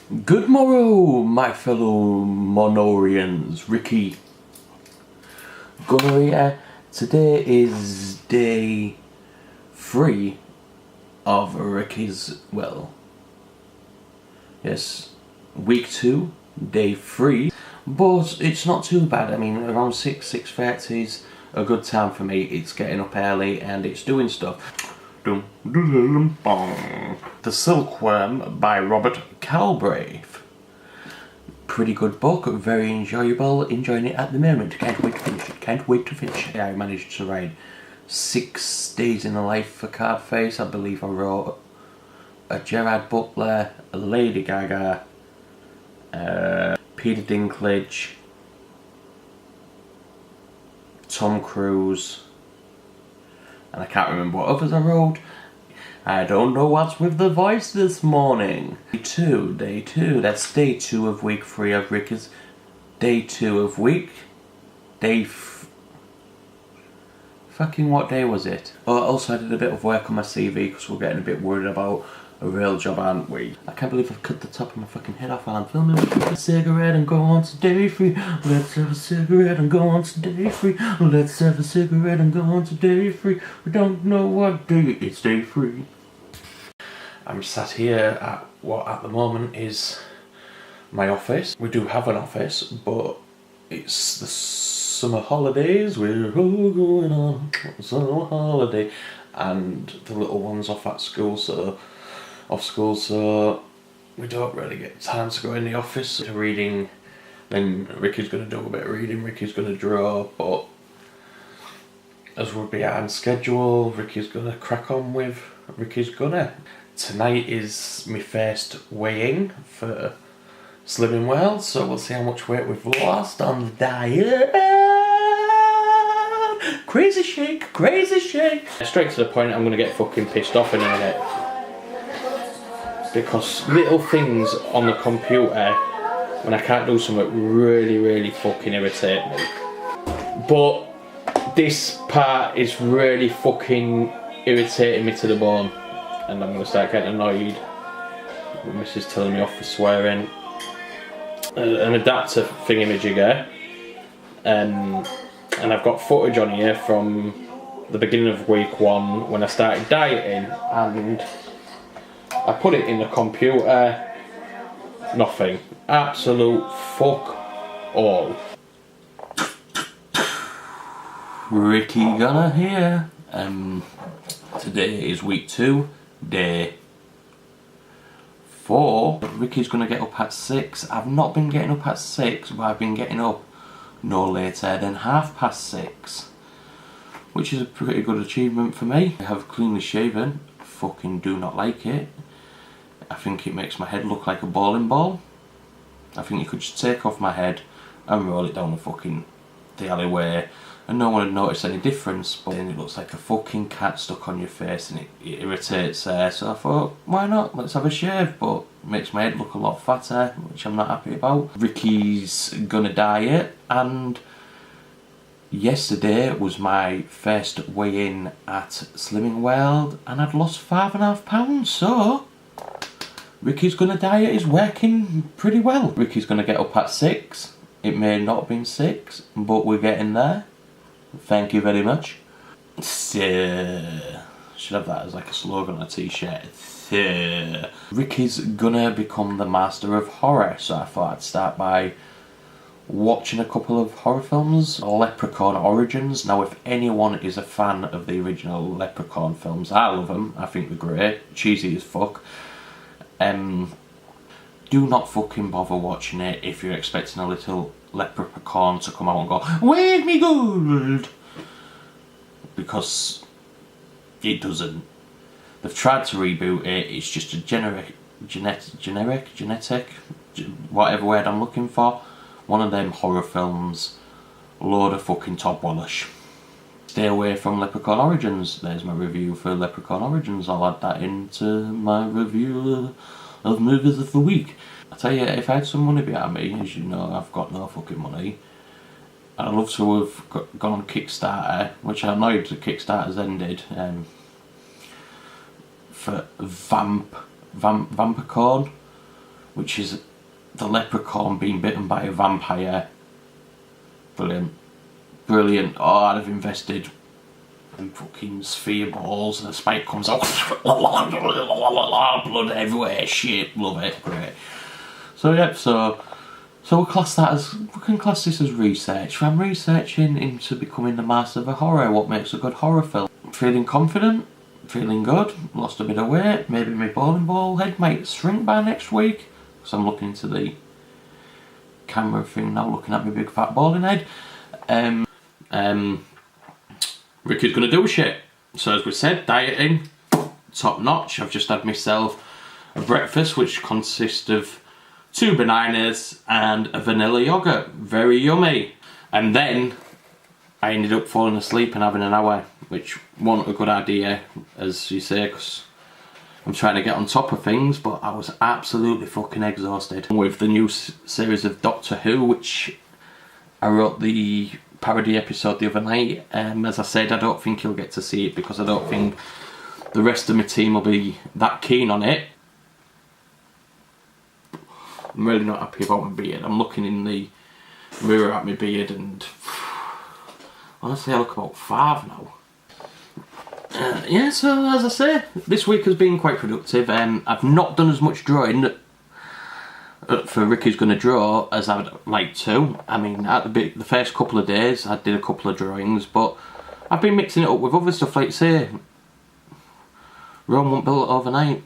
Good morrow, my fellow Monorians. Rikki. Gonorrhea. Today is day 3 of Rikki's, week 2, day 3. But it's not too bad. I mean, around 6:30 is a good time for me. It's getting up early and it's doing stuff. The Silkworm by Robert Galbraith. Pretty good book, very enjoyable, enjoying it at the moment. Can't wait to finish it. I managed to write 6 days in the life for Cardface. I believe I wrote a Gerard Butler, a Lady Gaga, Peter Dinklage, Tom Cruise, and I can't remember what others I wrote. I don't know what's with the voice this morning. Day 2, that's day 2 of week 3 of Rikki's. Day 2 of week. Fucking what day was it? Oh, also I did a bit of work on my CV because we're getting a bit worried about a real job, aren't we? I can't believe I've cut the top of my fucking head off while I'm filming. Let's have a cigarette and go on to day 3. Let's have a cigarette and go on to day 3. Let's have a cigarette and go on to day 3. We don't know what day, it's day 3. I'm sat here at what at the moment is my office. We do have an office, but it's the summer holidays. We're all going on summer holiday, and the little ones off school, so we don't really get time to go in the office. Reading, then Rikki's going to do a bit of reading, Rikki's going to draw, but as we're behind schedule, Rikki's going to crack on with Tonight is my first weighing for Slimming Well, so we'll see how much weight we've lost on the diet. Crazy shake. Straight to the point, I'm going to get fucking pissed off in a minute. Because little things on the computer, when I can't do something, really fucking irritate me. But this part is really fucking irritating me to the bone. And I'm going to start getting annoyed. My missus telling me off for swearing. An adapter thingamajigger. And I've got footage on here from the beginning of week 1 when I started dieting. And I put it in the computer. Nothing. Absolute fuck all. Rikki Gunner here. Today is week 2. Day 4. Rikki's going to get up at 6. I've not been getting up at 6, but I've been getting up no later than 6:30, which is a pretty good achievement for me. I have cleanly shaven. Fucking do not like it. I think it makes my head look like a bowling ball. I think you could just take off my head and roll it down the alleyway, and no one would notice any difference, but then it looks like a fucking cat stuck on your face and it irritates there. So I thought, why not? Let's have a shave, but it makes my head look a lot fatter, which I'm not happy about. Rikki's gonna diet, and yesterday was my first weigh-in at Slimming World, and I'd lost 5.5 pounds, so Rikki's gonna diet is working pretty well. Rikki's gonna get up at 6. It may not have been 6, but we're getting there. Thank you very much. Should have that as like a slogan on a t-shirt. Rikki's gonna become the master of horror, so I thought I'd start by watching a couple of horror films. Leprechaun Origins. Now, if anyone is a fan of the original Leprechaun films, I love them. I think they're great. Cheesy as fuck. Do not fucking bother watching it if you're expecting a little leprechaun to come out and go, "Wake me gold!" Because it doesn't. They've tried to reboot it. It's just a genetic, whatever word I'm looking for. One of them horror films. Load of fucking top wallash. Stay away from Leprechaun Origins. There's my review for Leprechaun Origins. I'll add that into my review of movies of the week. I tell you, if I had some money behind me, as you know, I've got no fucking money. I'd love to have gone on Kickstarter, which I'm annoyed that Kickstarter's ended, for Vampicorn. which is the leprechaun being bitten by a vampire. Brilliant. Brilliant. Oh, I'd have invested in fucking sphere balls and the spike comes out. Blood everywhere. Shit. Love it. Great. So, yeah, so we can class this as research. I'm researching into becoming the master of a horror. What makes a good horror film? Feeling confident. Feeling good. Lost a bit of weight. Maybe my bowling ball head might shrink by next week. Because I'm looking into the camera thing now, looking at my big fat bowling head. Rikki's gonna do shit. So as we said, dieting, top notch. I've just had myself a breakfast which consists of 2 bananas and a vanilla yogurt. Very yummy. And then I ended up falling asleep and having an hour, which wasn't a good idea, as you say, because I'm trying to get on top of things, but I was absolutely fucking exhausted. With the new series of Doctor Who, which I wrote the parody episode the other night. As I said, I don't think you'll get to see it because I don't think the rest of my team will be that keen on it. I'm really not happy about my beard. I'm looking in the mirror at my beard and honestly I look about 5 now. Yeah, so as I say, this week has been quite productive. I've not done as much drawing for Rikki's Gonna Draw as I'd like to. I mean, at the first couple of days I did a couple of drawings, but I've been mixing it up with other stuff, like say Rome Won't Build It Overnight,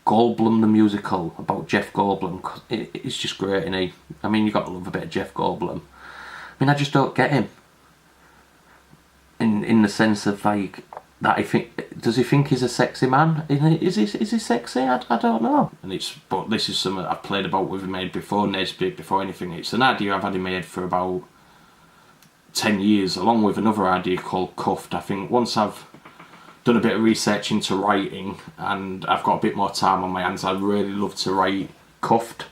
Goldblum the musical about Jeff Goldblum, 'cause it's just great, isn't he? I mean, you got to love a bit of Jeff Goldblum. I mean, I just don't get him in the sense of like that. Does he think he's a sexy man? Is he sexy? I don't know. But this is something I've played about with him made before Nesbitt, before anything. It's an idea I've had him made for about 10 years, along with another idea called Cuffed. I think once I've done a bit of research into writing and I've got a bit more time on my hands, I'd really love to write Cuffed.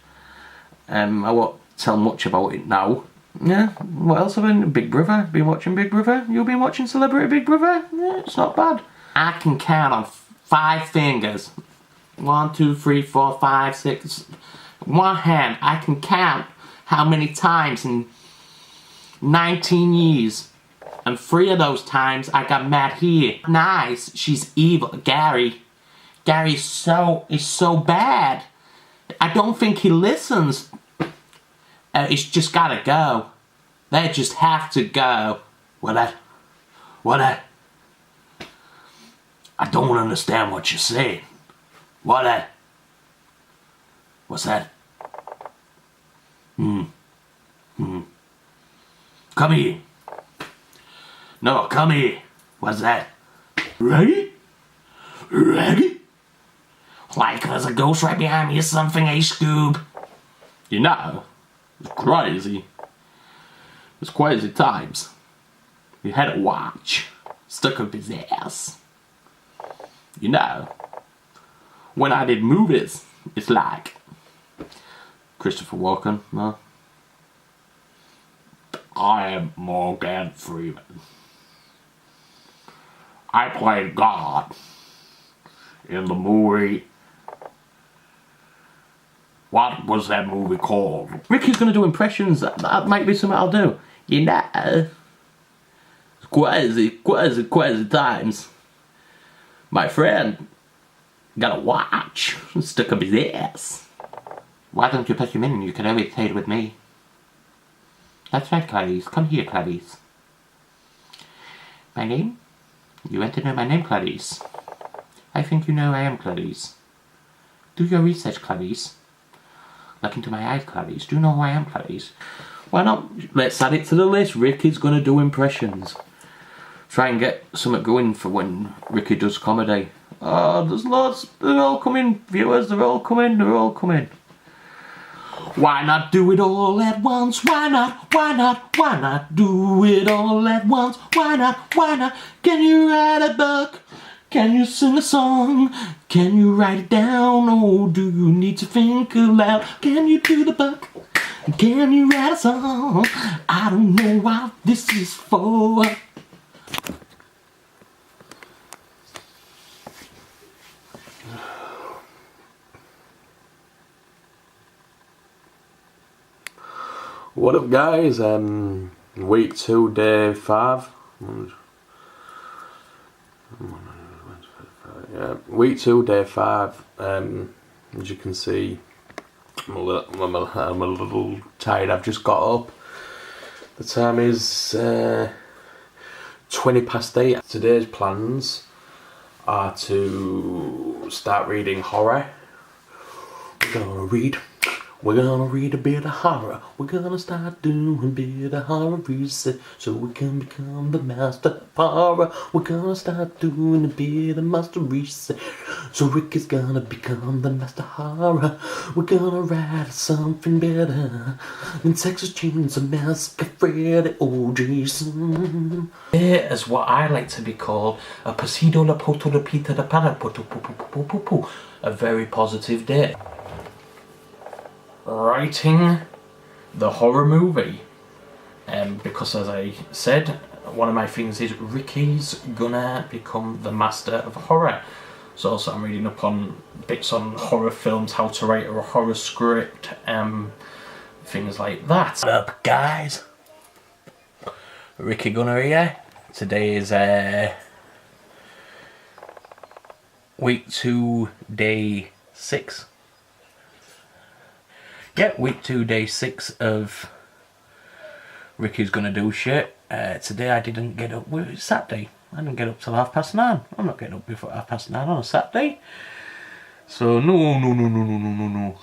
I won't tell much about it now. Yeah, what else have I been? Big Brother, been watching Big Brother. You've been watching Celebrity Big Brother? Yeah, it's not bad. I can count on 5 fingers. 1, 2, 3, 4, 5, 6. One hand, I can count how many times in 19 years. And 3 of those times I got mad here. Nice, she's evil. Gary is so bad. I don't think he listens. It's just gotta go. They just have to go. What? I don't understand what you're saying. What's that? Come here. No, come here. What's that? Ready? Like there's a ghost right behind me or something, eh, Scoob? You know, it's crazy. It's crazy times. You had a watch stuck up his ass. You know, when I did movies, it's like Christopher Walken, no? I am Morgan Freeman. I played God in the movie. What was that movie called? Rikki's gonna do impressions. That might be something I'll do. You know, crazy times. My friend got a watch stuck up his ass. Why don't you put him in? You can always play it with me. That's right, Clarice. Come here, Clarice. My name? You want to know my name, Clarice? I think you know I am Clarice. Do your research, Clarice. Look into my eyes, Clarice. Do you know who I am, Clarice? Why not? Let's add it to the list. Rikki's gonna do impressions. Try and get something going for when Rikki does comedy. Oh, there's lots. They're all coming, viewers. They're all coming. Why not do it all at once? Why not do it all at once? Why not? Can you write a book? Can you sing a song? Can you write it down? Or do you need to think aloud? Can you do the book? Can you write a song? I don't know what this is for. What up, guys? Week 2, day 5. Yeah, week 2, day 5. As you can see, I'm a little tired. I've just got up. The time is 20 past 8. Today's plans are to start reading horror. We're gonna read a bit of horror. We're gonna start doing a bit of horror research so we can become the master of horror. We're gonna start doing a bit of master research so Rikki's gonna become the master horror. We're gonna write something better than Texas Chainsaw Massacre, Freddy, oh Jason. It is what I like to be called a Pasido la Poto la Pita la Pana Poto. A very positive day. Writing the horror movie, because as I said, one of my things is Rikki's gonna become the master of horror. So also I'm reading up on bits on horror films, how to write a horror script, things like that. What up, guys? Rikki Gunner here. Today is week 2, day 6. Yeah, week 2, day 6 of Rikki's Gonna Do Shit. Today I didn't get up, it's Saturday. I didn't get up till 9:30. I'm not getting up before 9:30 on a Saturday. So no.